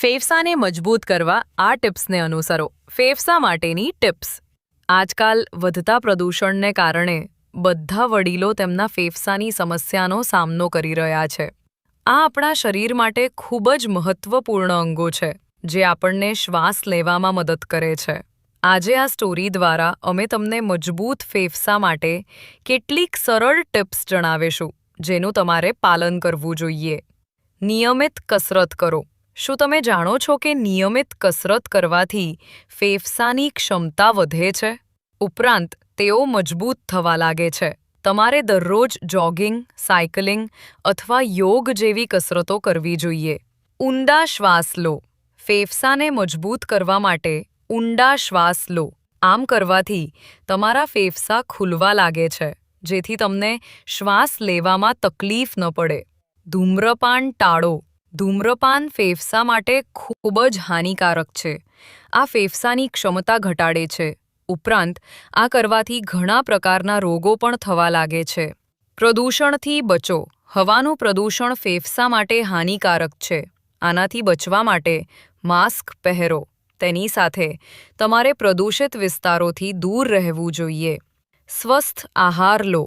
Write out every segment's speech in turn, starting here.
ફેફસાને મજબૂત કરવા આ ટિપ્સને અનુસરો. ફેફસા માટેની ટિપ્સ. આજકાલ વધતા પ્રદૂષણને કારણે બધા વડીલો તેમના ફેફસાની સમસ્યાનો સામનો કરી રહ્યા છે. આ આપણા શરીર માટે ખૂબ જ મહત્વપૂર્ણ અંગો છે, જે આપણને શ્વાસ લેવામાં મદદ કરે છે. આજે આ સ્ટોરી દ્વારા અમે તમને મજબૂત ફેફસા માટે કેટલીક સરળ ટિપ્સ જણાવીશું, જેનું તમારે પાલન કરવું જોઈએ. નિયમિત કસરત કરો. શું તમે જાણો છો કે નિયમિત કસરત કરવાથી ફેફસાની ક્ષમતા વધે છે? ઉપરાંત તેઓ મજબૂત થવા લાગે છે. તમારે દરરોજ જોગિંગ, સાયકલિંગ અથવા યોગ જેવી કસરતો કરવી જોઈએ. ઊંડા શ્વાસ લો. ફેફસાને મજબૂત કરવા માટે ઊંડા શ્વાસ લો. આમ કરવાથી તમારા ફેફસા ખુલવા લાગે છે, જેથી તમને શ્વાસ લેવામાં તકલીફ ન પડે. ધૂમ્રપાન ટાળો. ધૂમ્રપાન ફેફસા માટે ખૂબ જ હાનિકારક છે. આ ફેફસાની ક્ષમતા ઘટાડે છે. ઉપરાંત આ કરવાથી ઘણા પ્રકારના રોગો પણ થવા લાગે છે. પ્રદૂષણથી બચો. હવાનું પ્રદૂષણ ફેફસા માટે હાનિકારક છે. આનાથી બચવા માટે માસ્ક પહેરો. તેની સાથે તમારે પ્રદૂષિત વિસ્તારોથી દૂર રહેવું જોઈએ. સ્વસ્થ આહાર લો.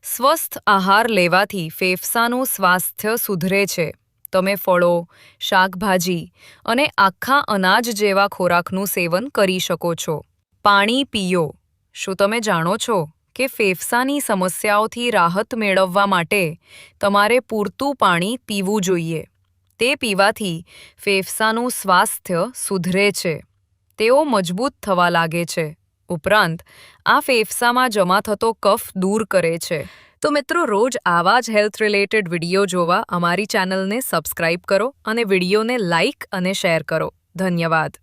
સ્વસ્થ આહાર લેવાથી ફેફસાનું સ્વાસ્થ્ય સુધરે છે. તમે ફળો, શાકભાજી અને આખા અનાજ જેવા ખોરાકનું સેવન કરી શકો છો. પાણી પીઓ. શું તમે જાણો છો કે ફેફસાની સમસ્યાઓથી રાહત મેળવવા માટે તમારે પૂરતું પાણી પીવું જોઈએ? તે પીવાથી ફેફસાનું સ્વાસ્થ્ય સુધરે છે. તેઓ મજબૂત થવા લાગે છે. ઉપરાંત આ ફેફસામાં જમા થતો કફ દૂર કરે છે. તો મિત્રો, રોજ આવા જ હેલ્થ રિલેટેડ વિડીયો જોવા અમારી ચેનલને સબસ્ક્રાઇબ કરો અને વિડીયોને લાઇક અને શેર કરો. ધન્યવાદ.